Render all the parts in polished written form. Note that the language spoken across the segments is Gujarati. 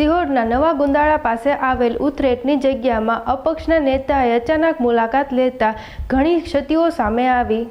સિહોરના નવા ગુંદાળા પાસે આવેલ ઉથરેટની જગ્યામાં અપક્ષના નેતાએ અચાનક મુલાકાત લેતા ઘણી ક્ષતિઓ સામે આવી।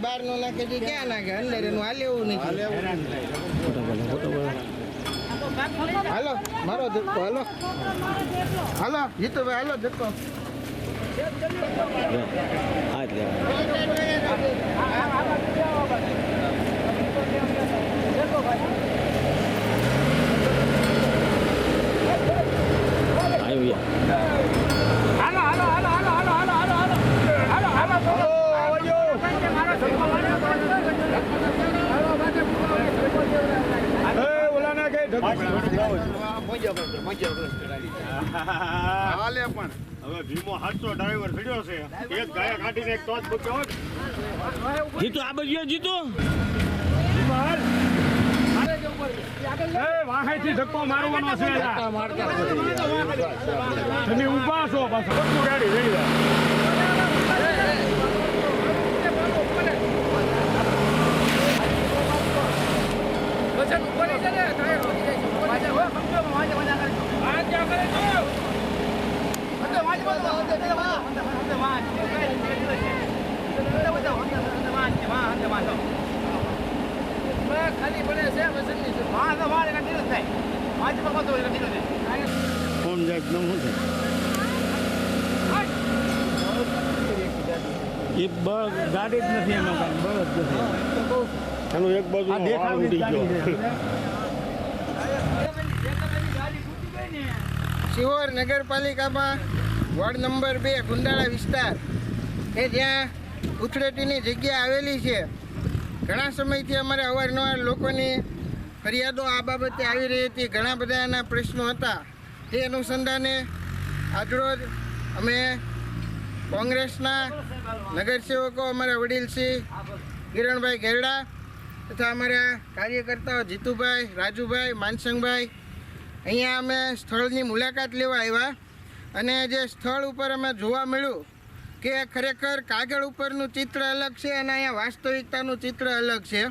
બાર નું નાખે ક્યાં નાખે અંદર એનું હાલ એવું નથી. હાલો મારો ધક્કો હાલો હાલો જીતુભાઈ હાલો ધક્કો હવે ભીમો 700 ડ્રાઈવર ફર્યો છે. એક ગાય કાઢીને એક ટોચ બક્યો. જીતુ આ બજ્યો જીતુ. વાહેથી ધક્કો મારવાનો છે. તમે ઊભા છો પાછો ગાડી લઈ જાય. ફોન જાય એકદમ શું છે એ ગાડી જ નથી એનો કાંઈ બળ જ નથી એનું એક બાજુ ઉડી ગયો. શિહોર નગરપાલિકામાં વોર્ડ નંબર 2 ગુંદાળા વિસ્તાર કે જ્યાં ઉથળેટીની જગ્યા આવેલી છે. ઘણા સમયથી અમારે અવારનવાર લોકોની ફરિયાદો આ બાબતે આવી રહી હતી. ઘણા બધા એના પ્રશ્નો હતા. તે અનુસંધાને આજરોજ અમે કોંગ્રેસના નગરસેવકો અમારા વડીલશ્રી કિરણભાઈ ગેરડા તથા અમારા કાર્યકર્તાઓ જીતુભાઈ, રાજુભાઈ, માનસંગભાઈ અહીંયા અમે સ્થળની મુલાકાત લેવા આવ્યા અને જે સ્થળ ઉપર અમે જોવા મળ્યું કે ખરેખર કાગળ ઉપરનું ચિત્ર અલગ છે અને અહીંયા વાસ્તવિકતાનું ચિત્ર અલગ છે.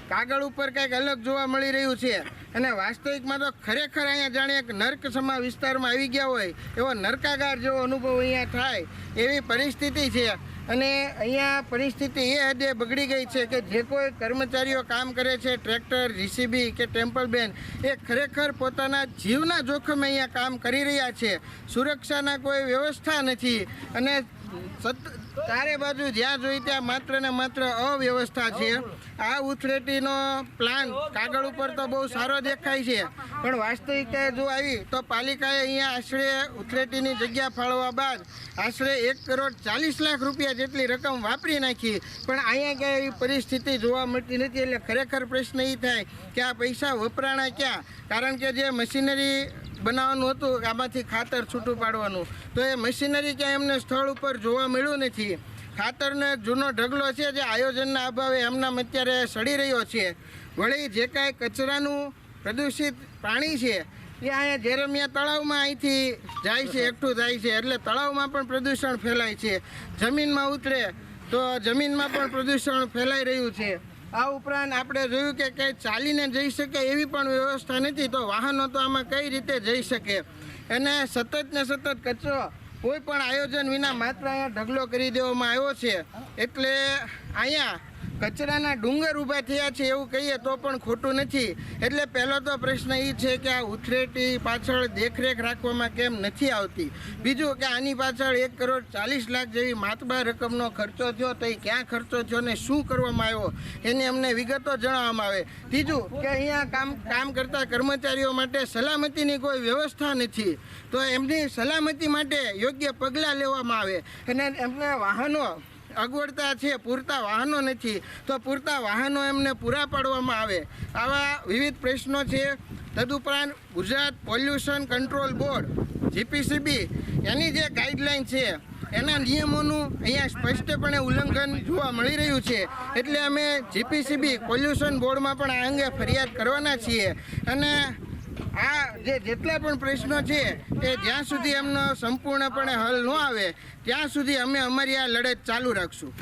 કાગળ ઉપર કંઈક અલગ જોવા મળી રહ્યું છે. અને વાસ્તવિકમાં તો ખરેખર અહીંયા જાણે એક નર્ક સમા વિસ્તારમાં આવી ગયા હોય એવો નરકાગાર જેવો અનુભવ અહીંયા થાય એવી પરિસ્થિતિ છે. અને અહીંયા પરિસ્થિતિ એ હદે બગડી ગઈ છે કે જે કોઈ કર્મચારીઓ કામ કરે છે, ટ્રેક્ટર, જીસીબી કે ટેમ્પલ બેન, એ ખરેખર પોતાના જીવના જોખમે અહીંયા કામ કરી રહ્યા છે. સુરક્ષાના કોઈ વ્યવસ્થા નથી અને ચારે બાજુ જ્યાં જોઈ ત્યાં માત્ર ને માત્ર અવ્યવસ્થા છે. આ ઉથરેટીનો પ્લાન કાગળ ઉપર તો બહુ સારો દેખાય છે, પણ વાસ્તવિકતાએ જો આવી તો પાલિકાએ અહીંયા આશરે ઉથરેટીની જગ્યા ફાળવવા બાદ આશરે 1,40,00,000 રૂપિયા જેટલી રકમ વાપરી નાખી, પણ અહીંયા ક્યાંય એવી પરિસ્થિતિ જોવા મળતી નથી. એટલે ખરેખર પ્રશ્ન એ થાય કે આ પૈસા વપરાણા ક્યાં? કારણ કે જે મશીનરી બનાવવાનું હતું આમાંથી ખાતર છૂટું પાડવાનું, તો એ મશીનરી ક્યાંય એમને સ્થળ ઉપર જોવા મળ્યું નથી. ખાતરનો એક જૂનો ઢગલો છે જે આયોજનના અભાવે એમનામ અત્યારે સડી રહ્યો છે. વળી જે કાંઈ કચરાનું પ્રદૂષિત પાણી છે એ અહીંયા જેરમિયા તળાવમાં અહીંથી જાય છે, એકઠું થાય છે, એટલે તળાવમાં પણ પ્રદૂષણ ફેલાય છે. જમીનમાં ઉતરે તો જમીનમાં પણ પ્રદૂષણ ફેલાઈ રહ્યું છે. આ ઉપરાંત આપણે જોયું કે કંઈ ચાલીને જઈ શકે એવી પણ વ્યવસ્થા નથી, તો વાહનો તો આમાં કઈ રીતે જઈ શકે? અને સતત ને સતત કચરો કોઈ પણ આયોજન વિના માત્ર અહીંયા ઢગલો કરી દેવામાં આવ્યો છે. એટલે અહીંયા કચરાના ડુંગર ઊભા થયા છે એવું કહીએ તો પણ ખોટું નથી. એટલે પહેલો તો પ્રશ્ન એ છે કે આ ઉથરેટી પાછળ દેખરેખ રાખવામાં કેમ નથી આવતી? બીજું કે આની પાછળ 1,40,00,000 જેવી માતબાર રકમનો ખર્ચો થયો, તો એ ક્યાં ખર્ચો થયો ને શું કરવામાં આવ્યો એની અમને વિગતો જણાવવામાં આવે. ત્રીજું કે અહીંયા કામ કરતા કર્મચારીઓ માટે સલામતીની કોઈ વ્યવસ્થા નથી, તો એમની સલામતી માટે યોગ્ય પગલાં લેવામાં આવે. અને એમને વાહનો અગવડતા છે, પૂરતા વાહનો નથી, તો પૂરતા વાહનો એમને પૂરા પાડવામાં આવે. આવા વિવિધ પ્રશ્નો છે. તદુપરાંત Gujarat pollution control board GPCB એની જે ગાઈડલાઈન છે એના નિયમોનું અહીંયા સ્પષ્ટપણે ઉલ્લંઘન જોવા મળી રહ્યું છે. એટલે અમે જીપીસીબી પોલ્યુશન બોર્ડમાં પણ આ અંગે ફરિયાદ કરવાના છીએ. અને આ જેટલા પણ પ્રશ્નો છે એ જ્યાં સુધી એમનો સંપૂર્ણપણે હલ ન આવે ત્યાં સુધી અમે અમારી આ લડત ચાલુ રાખશું.